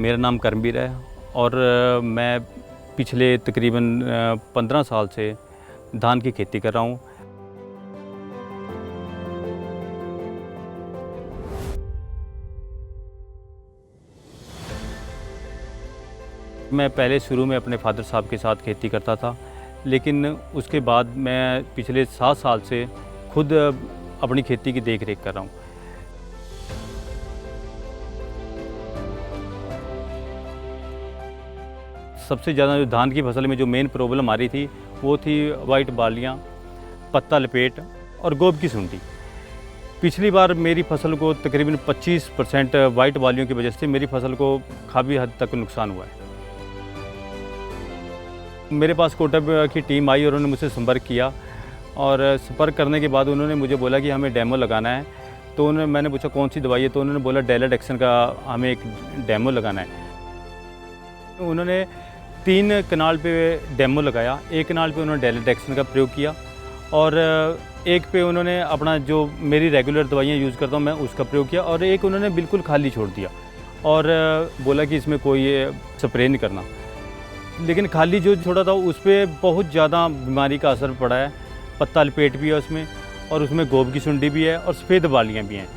मेरा नाम कर्मवीर है और मैं पिछले तकरीबन 15 साल से धान की खेती कर रहा हूँ। मैं पहले शुरू में अपने फादर साहब के साथ खेती करता था, लेकिन उसके बाद मैं पिछले 7 साल से खुद अपनी खेती की देख रेख कर रहा हूँ। सबसे ज़्यादा जो धान की फसल में जो मेन प्रॉब्लम आ रही थी वो थी वाइट बालियाँ, पत्ता लपेट और गोब की सुंडी। पिछली बार मेरी फसल को तकरीबन 25% वाइट बालियों की वजह से मेरी फसल को काफ़ी हद तक नुकसान हुआ है। मेरे पास कोटक की टीम आई और उन्होंने मुझसे संपर्क किया और संपर्क करने के बाद उन्होंने मुझे बोला कि हमें डेमो लगाना है। तो मैंने पूछा कौन सी दवाई है, तो उन्होंने बोला डेलाडेक्सन का हमें एक डेमो लगाना है। उन्होंने 3 कनाल पे डेमो लगाया। एक कनाल पे उन्होंने डेलाडेक्सन का प्रयोग किया और एक पे उन्होंने अपना जो मेरी रेगुलर दवाइयाँ यूज़ करता हूँ मैं उसका प्रयोग किया और एक उन्होंने बिल्कुल खाली छोड़ दिया और बोला कि इसमें कोई स्प्रे नहीं करना। लेकिन खाली जो छोड़ा था उस पर बहुत ज़्यादा बीमारी का असर पड़ा है। पत्ता लपेट भी है उसमें और उसमें गोब की सुंडी भी है और सफ़ेद बालियाँ भी हैं।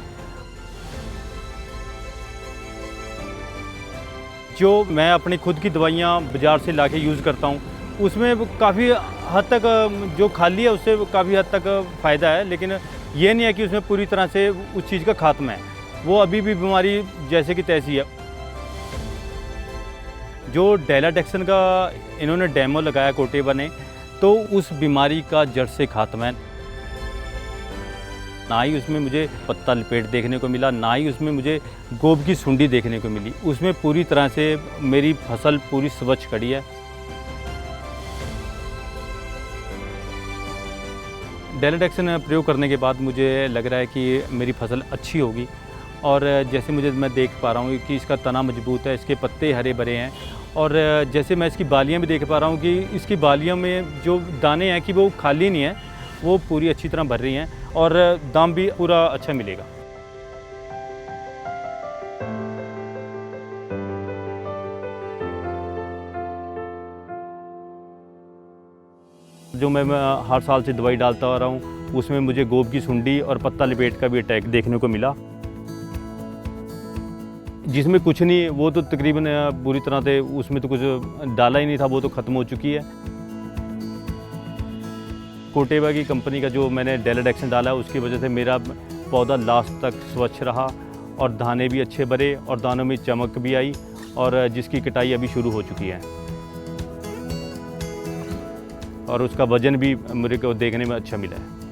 जो मैं अपनी खुद की दवाइयाँ बाज़ार से लाके यूज़ करता हूँ उसमें काफ़ी हद तक जो खाली है उससे काफ़ी हद तक फ़ायदा है, लेकिन ये नहीं है कि उसमें पूरी तरह से उस चीज़ का खात्मा है। वो अभी भी बीमारी जैसे कि तैसी है। जो डेलाडेक्सन का इन्होंने डेमो लगाया कोटेबा ने, तो उस बीमारी का जड़ से खात्मा है। ना ही उसमें मुझे पत्ता लपेट देखने को मिला, ना ही उसमें मुझे गोब की सुंडी देखने को मिली। उसमें पूरी तरह से मेरी फसल पूरी स्वच्छ खड़ी है। डेलाडेक्सन प्रयोग करने के बाद मुझे लग रहा है कि मेरी फसल अच्छी होगी और जैसे मैं देख पा रहा हूँ कि इसका तना मजबूत है, इसके पत्ते हरे भरे हैं और जैसे मैं इसकी बालियाँ भी देख पा रहा हूँ कि इसकी बालियों में जो दाने हैं कि वो खाली नहीं है, वो पूरी अच्छी तरह भर रही हैं और दाम भी पूरा अच्छा मिलेगा। जो मैं हर साल से दवाई डालता आ रहा हूँ उसमें मुझे गोब की सुंडी और पत्ता लपेट का भी अटैक देखने को मिला। जिसमें कुछ नहीं, वो तो तकरीबन पूरी तरह से उसमें तो कुछ डाला ही नहीं था, वो तो ख़त्म हो चुकी है। कोटेबा की कंपनी का जो मैंने डेलाडेक्सन डाला उसकी वजह से मेरा पौधा लास्ट तक स्वच्छ रहा और दाने भी अच्छे भरे और दानों में चमक भी आई और जिसकी कटाई अभी शुरू हो चुकी है और उसका वज़न भी मेरे को देखने में अच्छा मिला है।